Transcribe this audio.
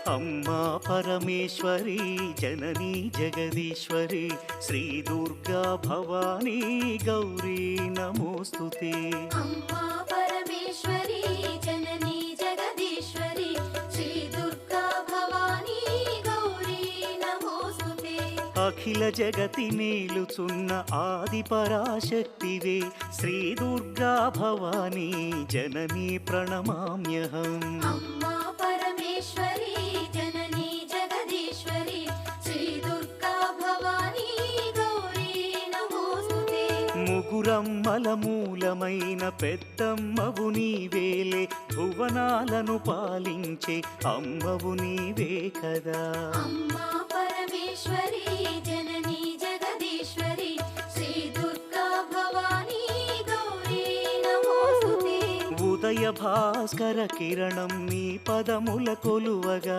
अम्मा परमेश्वरी जननी जगदीश्वरी श्री दुर्गा भवानी गौरी नमोस्तुते। अम्मा परमेश्वरी जननी जगदीश्वरी श्री दुर्गा भवानी गौरी नमोस्तुते। अखिल जगति मेलुचुन्न आदि पराशक्तिवे श्री दुर्गा भवानी जननी प्रणमाम्यहम्। अम्मा परमेश्वरी जननी जगदीश्वरी श्री दुर्गा भवानी गौरी नमोस्तुते। ముగురమ్మల మూలమైన పెద్దమ్మవు నీవేలే భువనాలను పాలించే అమ్మవు నీవే కదా। अम्मा परमेश्वरी जननी जगदीश्वरी श्री दुर्गा भवानी गौरी नमोस्तुते। ఉదయ భాస్కర కిరణం నీ పదముల కొలువగా